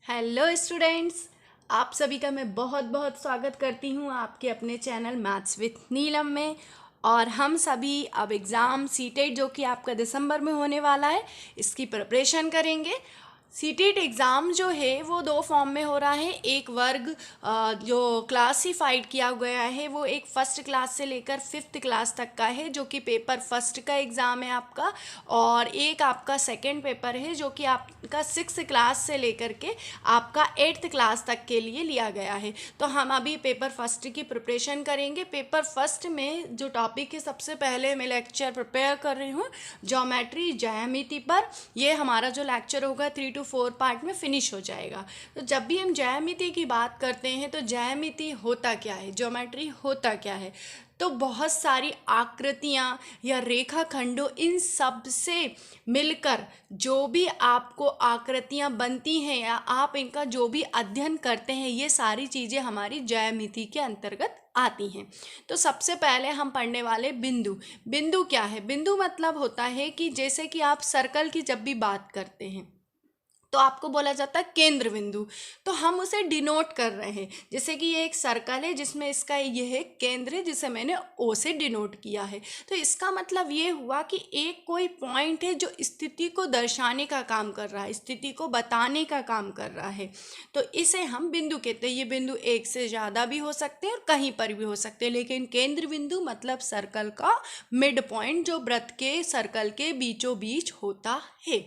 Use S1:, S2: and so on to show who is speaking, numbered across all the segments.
S1: Hello students, आप सभी का मैं बहुत बहुत स्वागत करती हूँ आपके अपने चैनल मैथ्स विथ नीलम में। और हम सभी अब एग्ज़ाम सीटेट जो कि आपका दिसंबर में होने वाला है, इसकी प्रिपरेशन करेंगे। सीटेट एग्ज़ाम जो है वो दो फॉर्म में हो रहा है। एक वर्ग जो क्लासीफाइड किया गया है वो एक फ़र्स्ट क्लास से लेकर फिफ्थ क्लास तक का है, जो कि पेपर फर्स्ट का एग्ज़ाम है आपका। और एक आपका सेकंड पेपर है जो कि आपका सिक्स क्लास से लेकर के आपका एट्थ क्लास तक के लिए लिया गया है। तो हम अभी पेपर फर्स्ट की प्रिपरेशन करेंगे। पेपर फर्स्ट में जो टॉपिक है, सबसे पहले मैं लेक्चर प्रिपेयर कर रही हूँ ज्योमेट्री ज्यामिति पर। ये हमारा जो लेक्चर होगा 3 to 4 पार्ट में फिनिश हो जाएगा। तो जब भी हम ज्यामिति की बात करते हैं तो ज्यामिति होता क्या है, ज्योमेट्री होता क्या है, तो बहुत सारी आकृतियाँ या रेखाखंडों, इन सब से मिलकर जो भी आपको आकृतियाँ बनती हैं या आप इनका जो भी अध्ययन करते हैं, ये सारी चीज़ें हमारी ज्यामिति के अंतर्गत आती हैं। तो सबसे पहले हम पढ़ने वाले बिंदु। बिंदु क्या है? बिंदु मतलब होता है कि जैसे कि आप सर्कल की जब भी बात करते हैं तो आपको बोला जाता है केंद्र बिंदु। तो हम उसे डिनोट कर रहे हैं, जैसे कि ये एक सर्कल है जिसमें इसका ये है केंद्र है, जिसे मैंने ओ से डिनोट किया है। तो इसका मतलब ये हुआ कि एक कोई पॉइंट है जो स्थिति को दर्शाने का काम कर रहा है, स्थिति को बताने का काम कर रहा है, तो इसे हम बिंदु कहते हैं। ये बिंदु एक से ज़्यादा भी हो सकते हैं और कहीं पर भी हो सकते हैं, लेकिन केंद्र बिंदु मतलब सर्कल का मिड पॉइंट जो वृत्त के सर्कल के बीचों बीच होता है।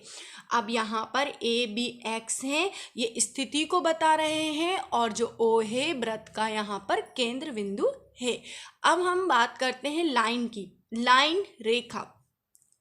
S1: अब यहाँ पर ए बी एक्स हैं, ये स्थिति को बता रहे हैं, और जो ओ है वृत्त का यहाँ पर केंद्र बिंदु है। अब हम बात करते हैं लाइन की। लाइन रेखा।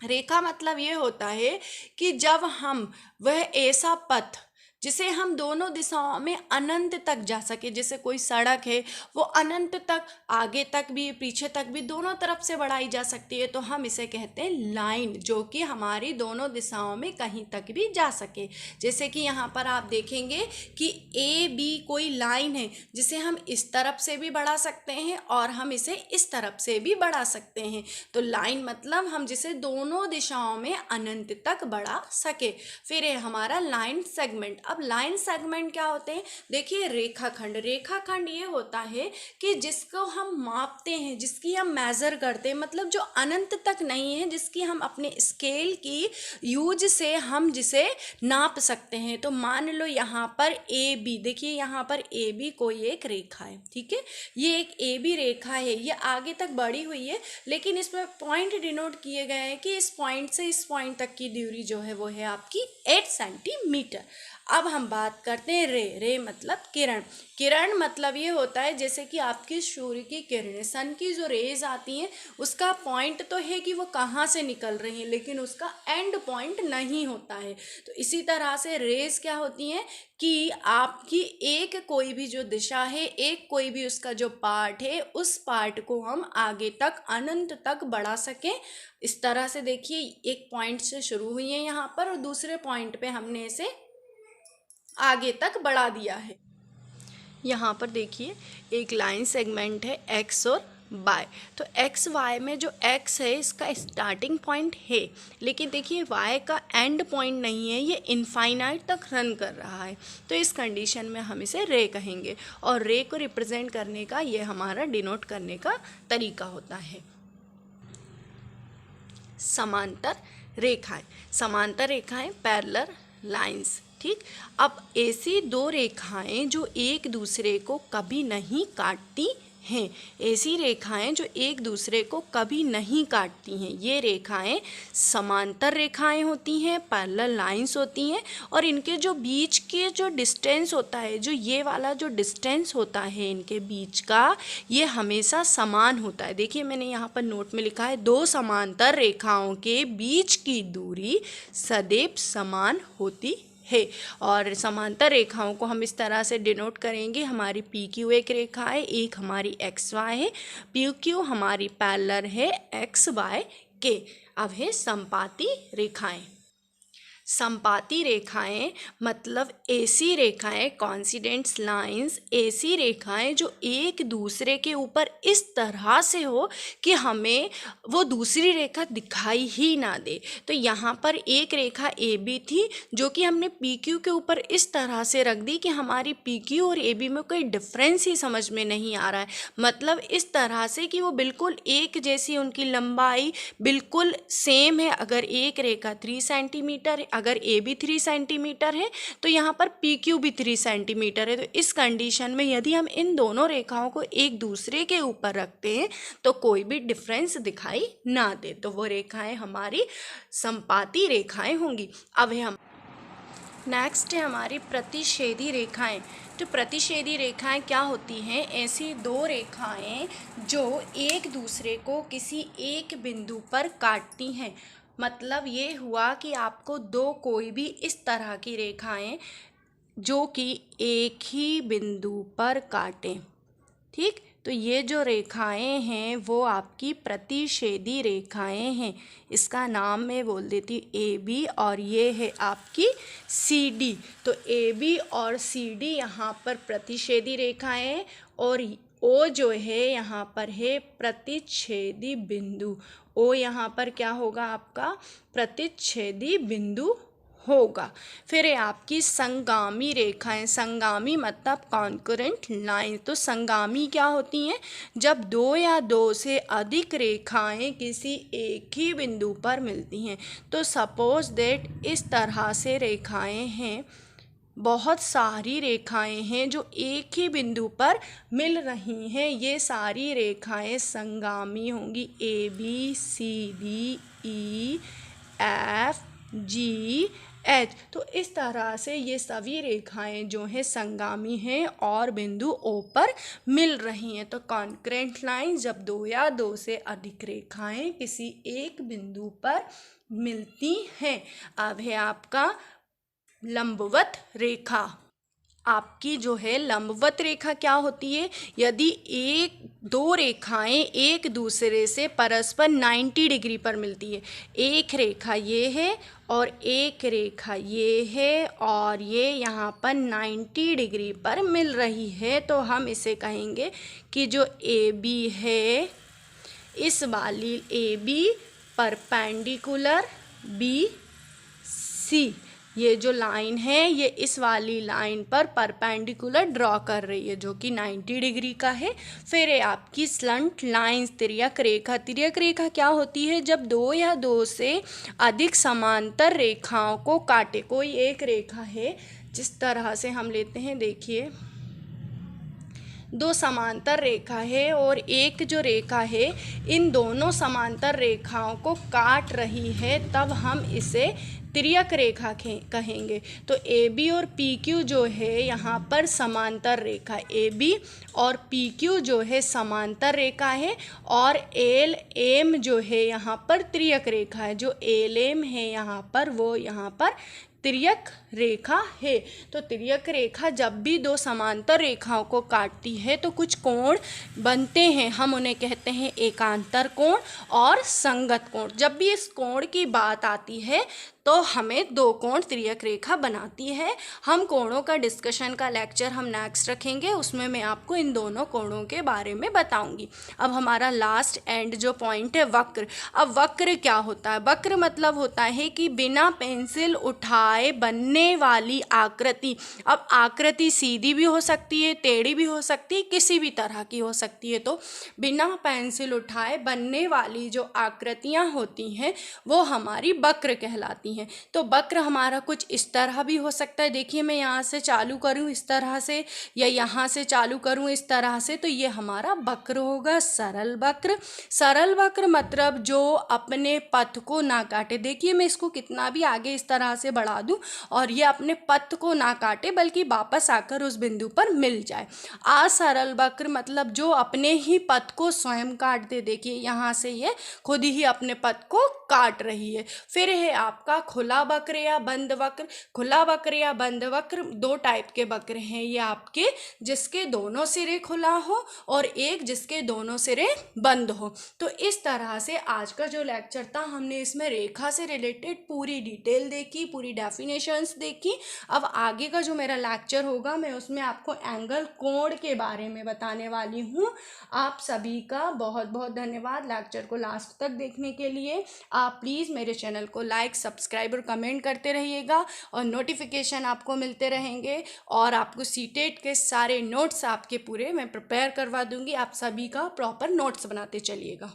S1: रेखा मतलब ये होता है कि जब हम वह ऐसा पथ जिसे हम दोनों दिशाओं में अनंत तक जा सके, जैसे कोई सड़क है वो अनंत तक, आगे तक भी पीछे तक भी, दोनों तरफ से बढ़ाई जा सकती है, तो हम इसे कहते हैं लाइन, जो कि हमारी दोनों दिशाओं में कहीं तक भी जा सके। जैसे कि यहाँ पर आप देखेंगे कि ए बी कोई लाइन है जिसे हम इस तरफ से भी बढ़ा सकते हैं और हम इसे इस तरफ से भी बढ़ा सकते हैं। तो लाइन मतलब हम जिसे दोनों दिशाओं में अनंत तक बढ़ा सके। फिर है हमारा लाइन सेगमेंट। अब लाइन सेगमेंट क्या होते हैं? देखिए, रेखाखंड। रेखाखंड ये होता है कि जिसको हम मापते हैं, जिसकी हम मेज़र करते हैं, मतलब जो अनंत तक नहीं है, जिसकी हम अपने स्केल की यूज से हम जिसे नाप सकते हैं। तो मान लो यहाँ पर ए बी, देखिए यहाँ पर ए बी कोई एक रेखा है, ठीक है, ये एक ए बी रेखा है, ये आगे तक बढ़ी हुई है, लेकिन इसमें पॉइंट डिनोट किए गए हैं कि इस पॉइंट से इस पॉइंट तक की दूरी जो है वो है आपकी 8 सेंटीमीटर। अब हम बात करते हैं रे। रे मतलब किरण। किरण मतलब ये होता है जैसे कि आपकी सूर्य की किरणें, सन की जो रेज आती हैं, उसका पॉइंट तो है कि वो कहाँ से निकल रही हैं, लेकिन उसका एंड पॉइंट नहीं होता है। तो इसी तरह से रेज क्या होती हैं कि आपकी एक कोई भी जो दिशा है, एक कोई भी उसका जो पार्ट है, उस पार्ट को हम आगे तक अनंत तक बढ़ा सकें। इस तरह से देखिए, एक पॉइंट से शुरू हुई है यहाँ पर और दूसरे पॉइंट पे हमने इसे आगे तक बढ़ा दिया है। यहाँ पर देखिए एक लाइन सेगमेंट है एक्स और वाई। तो एक्स वाई में जो एक्स है इसका स्टार्टिंग पॉइंट है, लेकिन देखिए वाई का एंड पॉइंट नहीं है, ये इनफाइनाइट तक रन कर रहा है। तो इस कंडीशन में हम इसे रे कहेंगे, और रे को रिप्रेजेंट करने का ये हमारा डिनोट करने का तरीका होता है। समांतर रेखाएं। समांतर रेखाएं पैरेलल लाइंस, ठीक। अब ऐसी दो रेखाएं जो एक दूसरे को कभी नहीं काटती हैं, ऐसी रेखाएं जो एक दूसरे को कभी नहीं काटती हैं, ये रेखाएं समांतर रेखाएं होती हैं, पैरेलल लाइंस होती हैं। और इनके जो बीच के जो डिस्टेंस होता है, जो ये वाला जो डिस्टेंस होता है इनके बीच का, ये हमेशा समान होता है। देखिए मैंने यहाँ पर नोट में लिखा है, दो समांतर रेखाओं के बीच की दूरी सदैव समान होती है। और समांतर रेखाओं को हम इस तरह से डिनोट करेंगे, हमारी पी क्यू एक रेखा है, एक हमारी एक्स वाई है, पी क्यू हमारी पैरेलल है एक्स वाई के। अब है संपाती रेखाएं। संपाती रेखाएं मतलब ऐसी रेखाएं, कॉन्सिडेंट्स लाइंस, ऐसी रेखाएं जो एक दूसरे के ऊपर इस तरह से हो कि हमें वो दूसरी रेखा दिखाई ही ना दे। तो यहाँ पर एक रेखा ए बी थी जो कि हमने पी क्यू के ऊपर इस तरह से रख दी कि हमारी पी क्यू और ए बी में कोई डिफरेंस ही समझ में नहीं आ रहा है। मतलब इस तरह से कि वो बिल्कुल एक जैसी, उनकी लंबाई बिल्कुल सेम है। अगर एक रेखा 3 सेंटीमीटर, अगर ए भी 3 सेंटीमीटर है तो यहाँ पर पी क्यू भी 3 सेंटीमीटर है। तो इस कंडीशन में यदि हम इन दोनों रेखाओं को एक दूसरे के ऊपर रखते हैं तो कोई भी डिफरेंस दिखाई ना दे, तो वो रेखाएं हमारी संपाती रेखाएं होंगी। अब हम नेक्स्ट है हमारी प्रतिच्छेदी रेखाएं। तो प्रतिच्छेदी रेखाएं क्या होती हैं? ऐसी दो रेखाएं जो एक दूसरे को किसी एक बिंदु पर काटती हैं। मतलब ये हुआ कि आपको दो कोई भी इस तरह की रेखाएं जो कि एक ही बिंदु पर काटें, ठीक, तो ये जो रेखाएं हैं वो आपकी प्रतिच्छेदी रेखाएं हैं। इसका नाम मैं बोल देती हूँ ए बी और ये है आपकी सी डी। तो ए बी और सी डी यहाँ पर प्रतिच्छेदी रेखाएं और ओ जो है यहाँ पर है प्रतिच्छेदी बिंदु। ओ यहाँ पर क्या होगा? आपका प्रतिच्छेदी बिंदु होगा। फिर है आपकी संगामी रेखाएं। संगामी मतलब कॉन्करेंट लाइन। तो संगामी क्या होती हैं? जब दो या दो से अधिक रेखाएं किसी एक ही बिंदु पर मिलती हैं। तो सपोज दैट इस तरह से रेखाएं हैं, बहुत सारी रेखाएं हैं जो एक ही बिंदु पर मिल रही हैं, ये सारी रेखाएं संगामी होंगी। A B C D E F G H. तो इस तरह से ये सभी रेखाएं जो हैं संगामी हैं और बिंदु ओ पर मिल रही हैं। तो कॉन्करेंट लाइन जब दो या दो से अधिक रेखाएं किसी एक बिंदु पर मिलती हैं। अब है आपका लंबवत रेखा। आपकी जो है लंबवत रेखा क्या होती है? यदि एक दो रेखाएं एक दूसरे से परस्पर 90 डिग्री पर मिलती है। एक रेखा ये है और एक रेखा ये है और ये यहाँ पर 90 डिग्री पर मिल रही है, तो हम इसे कहेंगे कि जो ए बी है, इस वाली A B perpendicular B C, ये जो लाइन है ये इस वाली लाइन पर परपेंडिकुलर ड्रॉ कर रही है जो कि 90 डिग्री का है। फिर है आपकी स्लंट लाइंस, तिर्यक रेखा। तिर्यक रेखा क्या होती है? जब दो या दो से अधिक समांतर रेखाओं को काटे। कोई एक रेखा है, जिस तरह से हम लेते हैं, देखिए दो समांतर रेखा है और एक जो रेखा है इन दोनों समांतर रेखाओं को काट रही है, तब हम इसे तिर्यक रेखा कहेंगे। तो ए बी और पी क्यू जो है यहाँ पर समांतर रेखा, ए बी और पी क्यू जो है समांतर रेखा है और एल एम जो है यहाँ पर तिर्यक रेखा है। जो एल एम है यहाँ पर वो यहाँ पर तिर्यक रेखा है। तो तिर्यक रेखा जब भी दो समांतर रेखाओं को काटती है तो कुछ कोण बनते हैं, हम उन्हें कहते हैं एकांतर कोण और संगत कोण। जब भी इस कोण की बात आती है तो हमें दो कोण तिर्यक रेखा बनाती है। हम कोणों का डिस्कशन का लेक्चर हम नेक्स्ट रखेंगे, उसमें मैं आपको इन दोनों कोणों के बारे में बताऊंगी। अब हमारा लास्ट एंड जो पॉइंट है वक्र। अब वक्र क्या होता है? वक्र मतलब होता है कि बिना पेंसिल उठाए बनने वाली आकृति। अब आकृति सीधी भी हो सकती है, टेढ़ी भी हो सकती है, किसी भी तरह की हो सकती है। तो बिना पेंसिल उठाए बनने वाली जो आकृतियाँ होती हैं वो हमारी वक्र कहलाती हैं। तो वक्र हमारा कुछ इस तरह भी हो सकता है। देखिए मैं यहाँ से चालू करूँ इस तरह से या यहाँ से चालू करूँ इस तरह से, तो ये हमारा वक्र होगा, सरल वक्र। सरल वक्र मतलब जो अपने पथ को ना काटे। देखिए मैं इसको कितना भी आगे इस तरह से बढ़ा दूँ और ये अपने पथ को ना काटे बल्कि वापस आकर उस बिंदु पर मिल जाए। असरल वक्र मतलब जो अपने ही पथ को स्वयं काट दे। देखिए यहाँ से ये खुद ही अपने पथ को काट रही है। फिर है आपका खुला वक्र या बंद वक्र। खुला वक्र या बंद वक्र दो टाइप के वक्र हैं ये आपके, जिसके दोनों सिरे खुला हो और एक जिसके दोनों सिरे बंद हो। तो इस तरह से आज का जो लेक्चर था हमने इसमें रेखा से रिलेटेड पूरी डिटेल देखी, पूरी डेफिनेशंस देखी। अब आगे का जो मेरा लेक्चर होगा मैं उसमें आपको एंगल कोण के बारे में बताने वाली हूँ। आप सभी का बहुत बहुत धन्यवाद लेक्चर को लास्ट तक देखने के लिए। आप प्लीज़ मेरे चैनल को लाइक, सब्सक्राइब और कमेंट करते रहिएगा और नोटिफिकेशन आपको मिलते रहेंगे, और आपको सीटेट के सारे नोट्स आपके पूरे मैं प्रिपेयर करवा दूंगी। आप सभी का प्रॉपर नोट्स बनाते चलिएगा।